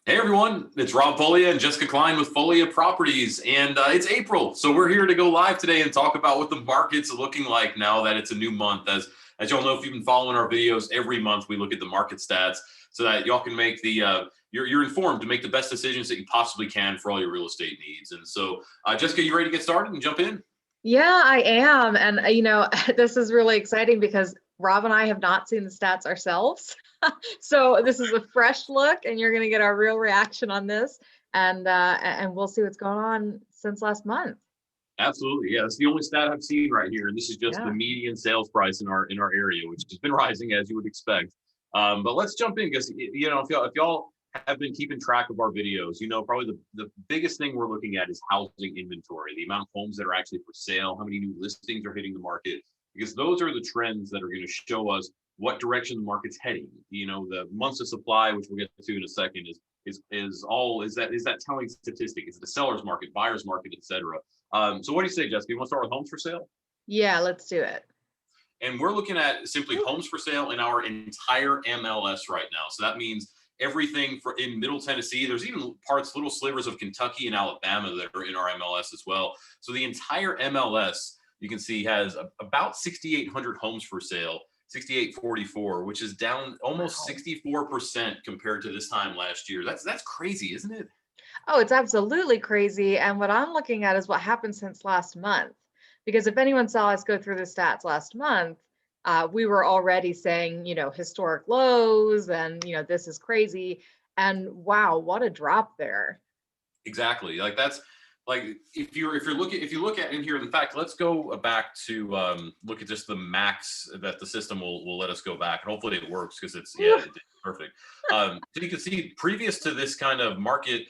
Hey everyone, it's Rob Foglia and Jessica Klein with Foglia Properties, and it's April, so we're here to go live today and talk about what the market's looking like now that it's a new month. As y'all know, if you've been following our videos, every month we look at the market stats so that y'all can make you're informed to make the best decisions that you possibly can for all your real estate needs. And so, Jessica, you ready to get started and jump in? Yeah, I am. And, this is really exciting because Rob and I have not seen the stats ourselves. So this is a fresh look and you're going to get our real reaction on this. And we'll see what's going on since last month. Absolutely, yeah. That's the only stat I've seen right here, and this is just the Yeah. median sales price in our area, which has been rising as you would expect. But let's jump in because if y'all have been keeping track of our videos, probably the biggest thing we're looking at is housing inventory, the amount of homes that are actually for sale, how many new listings are hitting the market, because those are the trends that are going to show us what direction the market's heading. The months of supply, which we'll get to in a second, is that telling statistic? Is it a seller's market, buyer's market, etc. So what do you say, Jessica? You want to start with homes for sale? Yeah, let's do it. And we're looking at simply homes for sale in our entire MLS right now. So that means everything in Middle Tennessee. There's even little slivers of Kentucky and Alabama that are in our MLS as well. So the entire MLS, you can see, has about 6,800 homes for sale, 6,844, which is down almost 64% compared to this time last year. That's crazy, isn't it? Oh, it's absolutely crazy. And what I'm looking at is what happened since last month. Because if anyone saw us go through the stats last month, we were already saying, historic lows and, this is crazy. And wow, what a drop there. Exactly. Like that's like if you look at in here, in fact, let's go back to look at just the max that the system will let us go back, and hopefully it works because it's perfect. So you can see previous to this kind of market,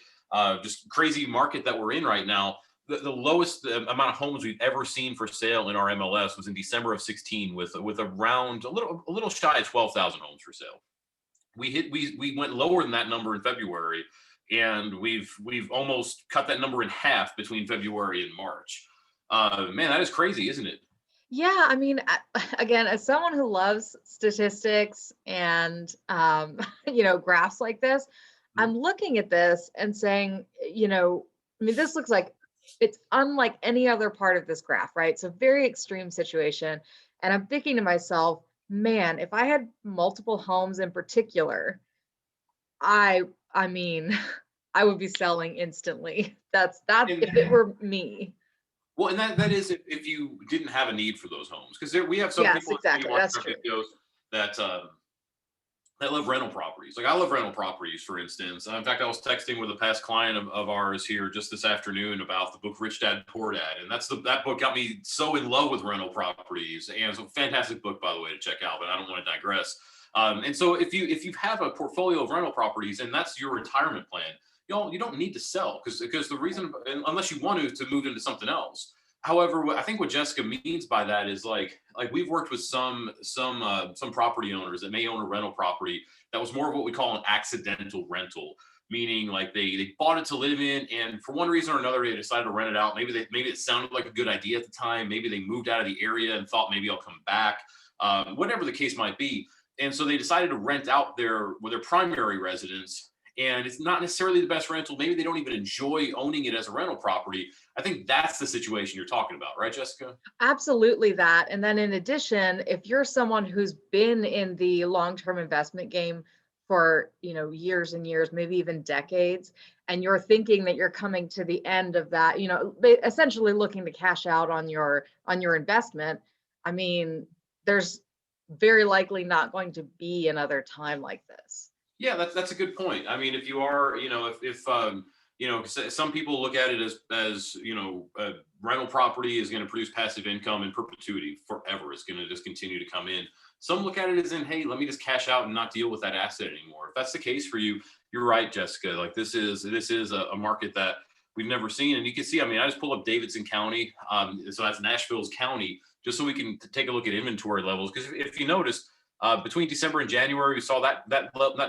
just crazy market that we're in right now, the lowest amount of homes we've ever seen for sale in our MLS was in December of 16 with around a little shy of 12,000 homes for sale. We went lower than that number in February, and we've almost cut that number in half between February and March. Man, that is crazy, isn't it? Yeah, I mean, again, as someone who loves statistics and graphs like this, I'm looking at this and saying, this looks like it's unlike any other part of this graph, right? So very extreme situation. And I'm thinking to myself, man, if I had multiple homes in particular, I mean, I would be selling instantly. That's if it were me. Well, and that is if you didn't have a need for those homes, because we have some Yes, people exactly. watching That's our true. videos that love rental properties. Like I love rental properties, for instance. In fact, I was texting with a past client of ours here just this afternoon about the book Rich Dad Poor Dad, and that book got me so in love with rental properties. And it's a fantastic book, by the way, to check out. But I don't want to digress. And so if you have a portfolio of rental properties and that's your retirement plan, you don't need to sell because the reason, unless you want to move into something else. However, I think what Jessica means by that is like we've worked with some property owners that may own a rental property that was more of what we call an accidental rental, meaning like they bought it to live in, and for one reason or another they decided to rent it out. Maybe it sounded like a good idea at the time. Maybe they moved out of the area and thought maybe I'll come back. Whatever the case might be, and so they decided to rent out their primary residence. And it's not necessarily the best rental. Maybe they don't even enjoy owning it as a rental property. I think that's the situation you're talking about, right, Jessica? Absolutely that. And then in addition, if you're someone who's been in the long-term investment game for, years and years, maybe even decades, and you're thinking that you're coming to the end of that, essentially looking to cash out on your investment, I mean, there's very likely not going to be another time like this. Yeah, that's a good point. I mean, if you are, if some people look at it as a rental property is going to produce passive income in perpetuity forever. It's going to just continue to come in. Some look at it as in, hey, let me just cash out and not deal with that asset anymore. If that's the case for you, you're right, Jessica. Like this is a market that we've never seen, and you can see. I mean, I just pulled up Davidson County, so that's Nashville's county, just so we can take a look at inventory levels. Because if you notice. Between December and January, we saw that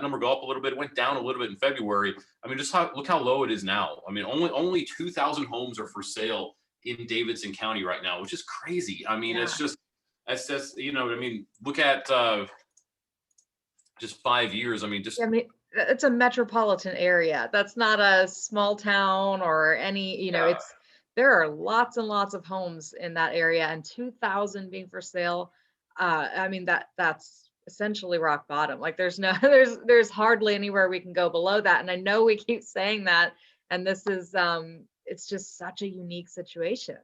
number go up a little bit. It went down a little bit in February. I mean, look how low it is now. I mean, only 2,000 homes are for sale in Davidson County right now, which is crazy. I mean, that's just I mean, look at just 5 years. I mean, just it's a metropolitan area. That's not a small town or any, Yeah. there are lots and lots of homes in that area, and 2,000 being for sale. I mean, that's essentially rock bottom. Like there's no, there's hardly anywhere we can go below that. And I know we keep saying that, and this is, it's just such a unique situation.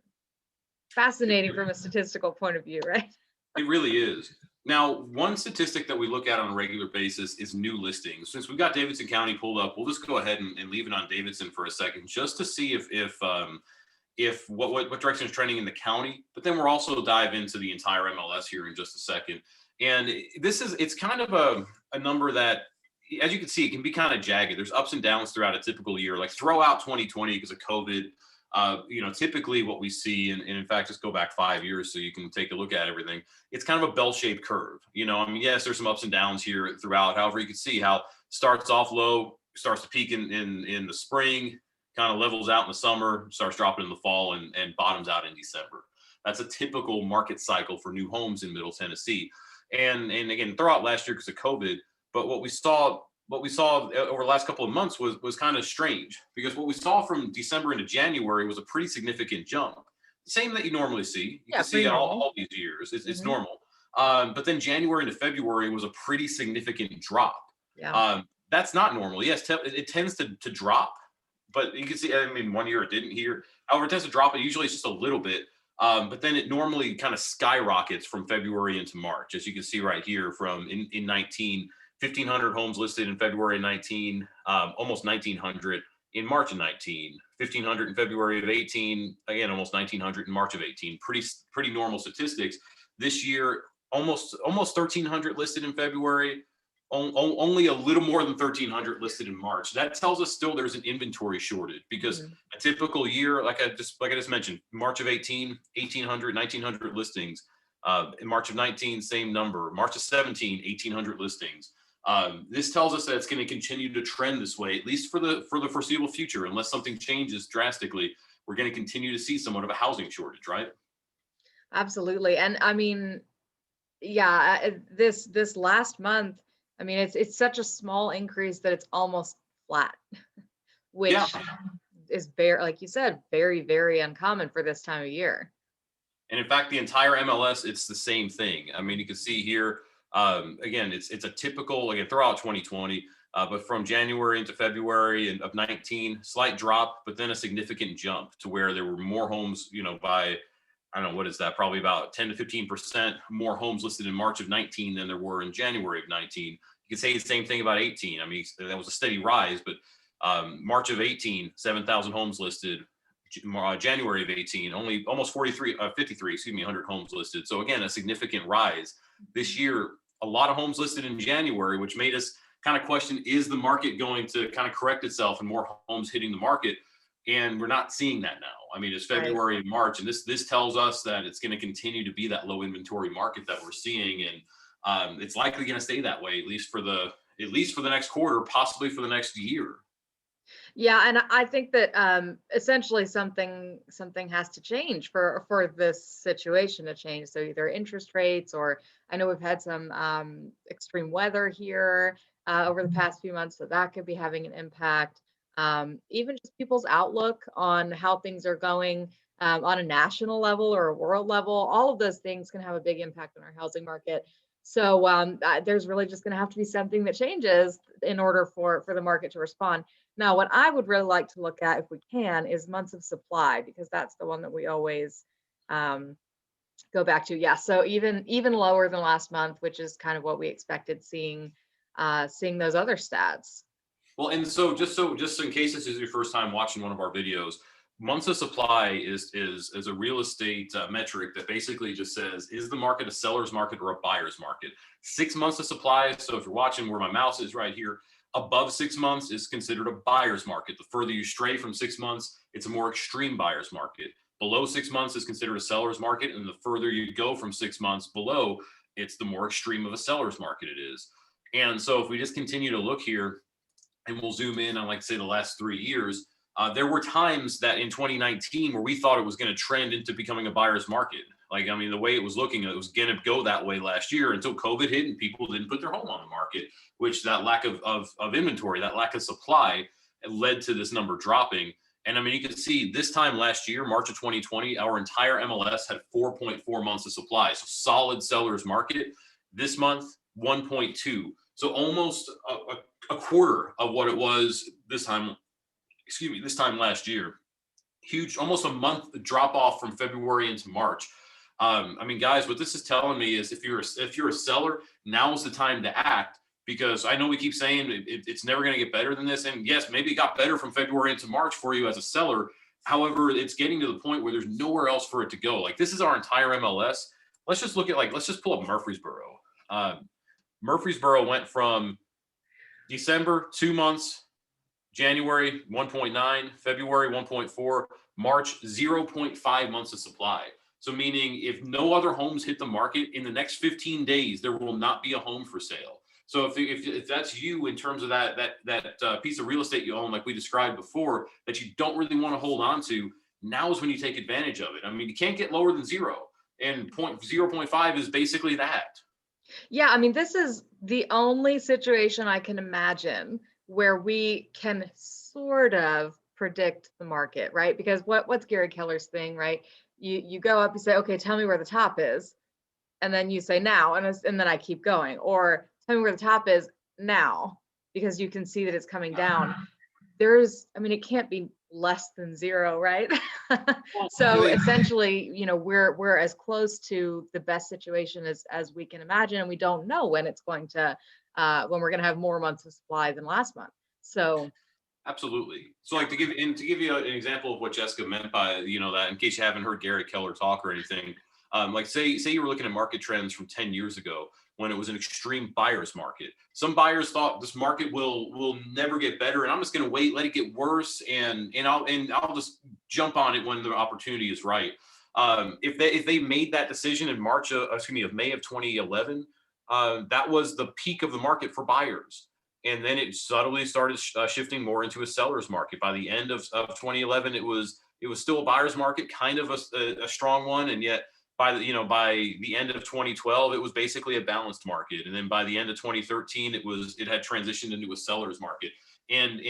Fascinating from a statistical point of view, right? It really is. Now, one statistic that we look at on a regular basis is new listings. Since we've got Davidson County pulled up, we'll just go ahead and leave it on Davidson for a second, just to see if what direction is trending in the county. But then we'll also dive into the entire MLS here in just a second. And it's kind of a number that, as you can see, it can be kind of jagged. There's ups and downs throughout a typical year. Like throw out 2020 because of COVID. Typically what we see, and in fact, just go back 5 years so you can take a look at everything. It's kind of a bell-shaped curve. I mean, yes, there's some ups and downs here throughout. However, you can see how starts off low, starts to peak in the spring, kind of levels out in the summer, starts dropping in the fall, and bottoms out in December. That's a typical market cycle for new homes in Middle Tennessee. And again, throw out last year because of COVID, but what we saw over the last couple of months was kind of strange, because what we saw from December into January was a pretty significant jump. Same that you normally see. You Yeah, can see pretty it normal. all these years. It's Mhm. normal. But then January into February was a pretty significant drop. Yeah. That's not normal. Yes, it tends to drop, but you can see, I mean, one year it didn't here. However, it tends to drop, but usually it's just a little bit. But then it normally kind of skyrockets from February into March, as you can see right here from in 19, 1,500 homes listed in February 19, almost 1,900 in March of 19, 1,500 in February of 18, again, almost 1,900 in March of 18. Pretty normal statistics. This year, almost 1,300 listed in February, only a little more than 1,300 listed in March. That tells us still there's an inventory shortage, because Mhm. a typical year, like I just mentioned, March of 18, 1,800, 1,900 listings. In March of 19, same number. March of 17, 1,800 listings. This tells us that it's going to continue to trend this way, at least for the foreseeable future, unless something changes drastically. We're going to continue to see somewhat of a housing shortage, right? Absolutely. And I mean, yeah, this last month, I mean, it's such a small increase that it's almost flat, Yeah. which is very, like you said, very, very uncommon for this time of year. And in fact, the entire MLS, it's the same thing. I mean, you can see here, again, it's a typical, again, throughout 2020, but from January into February of 19, slight drop, but then a significant jump to where there were more homes, by, I don't know, what is that? Probably about 10 to 15% more homes listed in March of 19 than there were in January of 19. You can say the same thing about 18. I mean, that was a steady rise, but March of 18, 7,000 homes listed. January of 18, only almost 53, 100 homes listed. So again, a significant rise. This year, a lot of homes listed in January, which made us kind of question, is the market going to kind of correct itself and more homes hitting the market? And we're not seeing that now. I mean, it's Right. February and March, and this tells us that it's going to continue to be that low inventory market that we're seeing, and it's likely going to stay that way at least for the next quarter, possibly for the next year. Yeah, and I think that essentially something has to change for this situation to change. So either interest rates, or I know we've had some extreme weather here over the past few months, so that could be having an impact. Even just people's outlook on how things are going on a national level or a world level, all of those things can have a big impact on our housing market. So there's really just going to have to be something that changes in order for the market to respond. Now, what I would really like to look at, if we can, is months of supply, because that's the one that we always um, go back to. Yeah, so even lower than last month, which is kind of what we expected, seeing those other stats. Well, and so just in case this is your first time watching one of our videos, months of supply is a real estate metric that basically just says, is the market a seller's market or a buyer's market? 6 months of supply. So if you're watching where my mouse is right here, above 6 months is considered a buyer's market. The further you stray from 6 months, it's a more extreme buyer's market. Below 6 months is considered a seller's market, and the further you go from 6 months below, it's the more extreme of a seller's market it is. And so if we just continue to look here, and we'll zoom in on, like, say, the last 3 years, there were times that in 2019 where we thought it was going to trend into becoming a buyer's market. Like, I mean, the way it was looking, it was going to go that way last year until COVID hit and people didn't put their home on the market, which that lack of inventory, that lack of supply led to this number dropping. And I mean, you can see this time last year, March of 2020, our entire MLS had 4.4 months of supply. So solid sellers market. This month, 1.2. So almost a quarter of what it was this time, this time last year. Huge, almost a month drop off from February into March. I mean, guys, what this is telling me is if you're a seller, now's the time to act, because I know we keep saying it's never going to get better than this. And yes, maybe it got better from February into March for you as a seller. However, it's getting to the point where there's nowhere else for it to go. Like, this is our entire MLS. Let's just look at, like, let's just pull up Murfreesboro. Murfreesboro went from December, 2 months, January 1.9, February 1.4, March 0.5 months of supply. So meaning if no other homes hit the market in the next 15 days, there will not be a home for sale. So if that's you, in terms of that piece of real estate you own, like we described before, that you don't really want to hold on to, now is when you take advantage of it. I mean, you can't get lower than 0, and 0.5 is basically that. Yeah, I mean, this is the only situation I can imagine where we can sort of predict the market, right? Because what's Gary Keller's thing, right? You go up, you say, okay, tell me where the top is, and then you say now, and then I keep going, or tell me where the top is now, because you can see that it's coming down. I mean, it can't be less than 0, right? So essentially, we're as close to the best situation as we can imagine, and we don't know when it's going to when we're going to have more months of supply than last month. So absolutely. So, like, to give you an example of what Jessica meant by, that, in case you haven't heard Gary Keller talk or anything, like say you were looking at market trends from 10 years ago when it was an extreme buyer's market. Some buyers thought this market will never get better, and I'm just going to wait, let it get worse, and I'll just jump on it when the opportunity is right. If they made that decision in of May of 2011, that was the peak of the market for buyers. And then it subtly started shifting more into a seller's market. By the end of 2011, it was still a buyer's market, kind of a strong one, and yet by the end of 2012, it was basically a balanced market. And then by the end of 2013, it had transitioned into a seller's market. And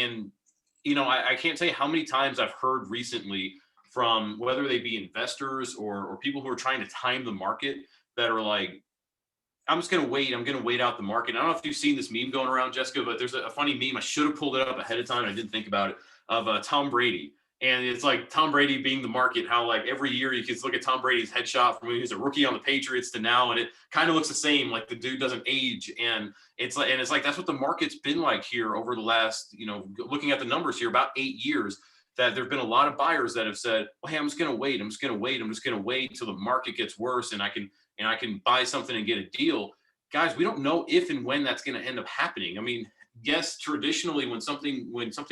I can't tell you how many times I've heard recently from, whether they be investors or people who are trying to time the market, that are like, I'm just going to wait. I'm going to wait out the market. I don't know if you've seen this meme going around, Jessica, but there's a funny meme. I should have pulled it up ahead of time. I didn't think about it, of Tom Brady. And it's like Tom Brady being the market, how like every year you can look at Tom Brady's headshot from when he was a rookie on the Patriots to now, and it kind of looks the same. Like, the dude doesn't age. And it's like that's what the market's been like here over the last, looking at the numbers here, about 8 years, that there've been a lot of buyers that have said, well, hey, I'm just going to wait. I'm just going to wait until the market gets worse, and I can buy something and get a deal. Guys, we don't know if and when that's going to end up happening. I mean, yes, traditionally when something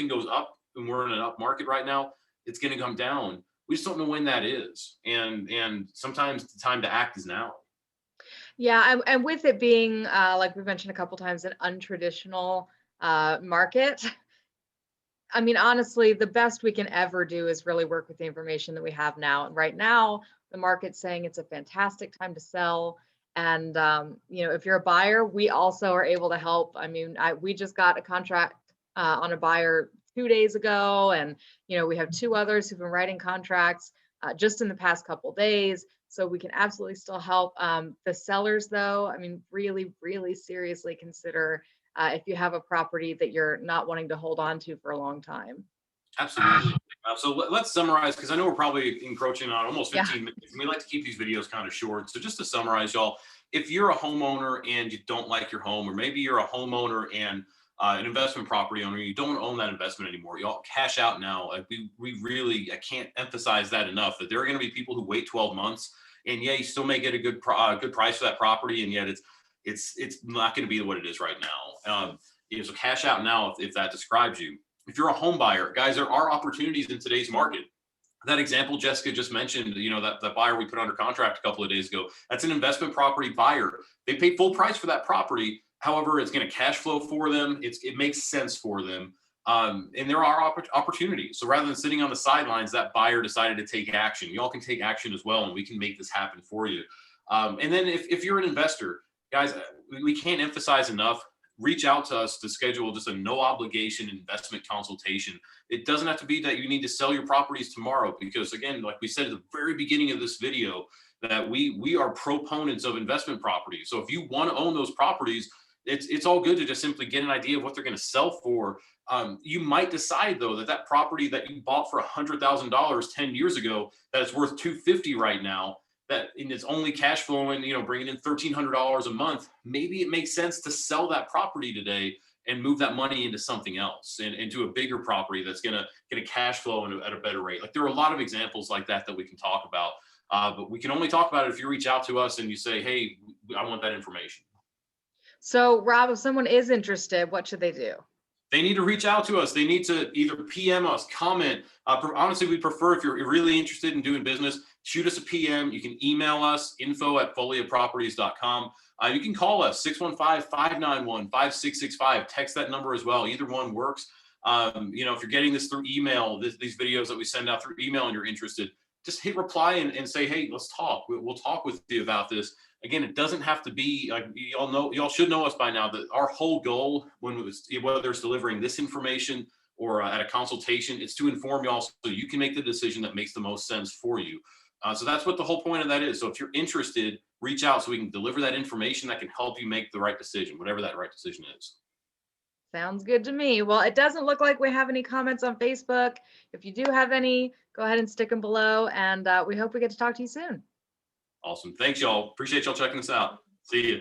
goes up, and we're in an up market right now, it's going to come down. We just don't know when that is. And sometimes the time to act is now. yeah, and with it being, like we've mentioned a couple times, an untraditional market, I mean, honestly, the best we can ever do is really work with the information that we have now. And right now, the market's saying it's a fantastic time to sell. And, if you're a buyer, we also are able to help. I mean, we just got a contract on a buyer 2 days ago, and we have 2 others who've been writing contracts just in the past couple days, so we can absolutely still help. The sellers, though, I mean, really, really seriously consider if you have a property that you're not wanting to hold on to for a long time. Absolutely. So let's summarize, because I know we're probably encroaching on almost 15 Yeah. minutes. And we like to keep these videos kind of short. So just to summarize, y'all, if you're a homeowner and you don't like your home, or maybe you're a homeowner and an investment property owner, you don't own that investment anymore, y'all cash out now. Like, we really, I can't emphasize that enough, that there are going to be people who wait 12 months, and yeah, you still may get a good price for that property, and yet it's not going to be what it is right now. So cash out now if that describes you. If you're a home buyer, guys, there are opportunities in today's market. That example Jessica just mentioned, that buyer we put under contract a couple of days ago, that's an investment property buyer. They paid full price for that property. However, it's going to cash flow for them. It makes sense for them. And there are opportunities. So rather than sitting on the sidelines, that buyer decided to take action. Y'all can take action as well, and we can make this happen for you. And then if you're an investor, guys, we can't emphasize enough, reach out to us to schedule just a no obligation investment consultation. It doesn't have to be that you need to sell your properties tomorrow, because again, like we said at the very beginning of this video, that we are proponents of investment properties. So if you want to own those properties, it's all good to just simply get an idea of what they're going to sell for. You might decide though that property that you bought for $100,000 10 years ago, that it's worth $250 right now, that and it's only cash flowing, bringing in $1,300 a month. Maybe it makes sense to sell that property today and move that money into something else, and into a bigger property that's going to get a cash flow at a better rate. Like, there are a lot of examples like that we can talk about, but we can only talk about it if you reach out to us and you say, hey, I want that information. So Rob, if someone is interested, what should they do? They need to reach out to us. They need to either PM us, comment. Honestly, we prefer, if you're really interested in doing business, shoot us a PM. You can email us, info@foliaproperties.com. You can call us, 615-591-5665. Text that number as well. Either one works. If you're getting this through email, these videos that we send out through email, and you're interested, just hit reply and say, hey, let's talk. We'll talk with you about this. Again, it doesn't have to be, like, y'all should know us by now, that our whole goal, whether it's delivering this information or at a consultation, it's to inform y'all so you can make the decision that makes the most sense for you. So that's what the whole point of that is. So if you're interested, reach out so we can deliver that information that can help you make the right decision, whatever that right decision is. Sounds good to me. Well, it doesn't look like we have any comments on Facebook. If you do have any, go ahead and stick them below, and we hope we get to talk to you soon. Awesome. Thanks, y'all. Appreciate y'all checking us out. See you.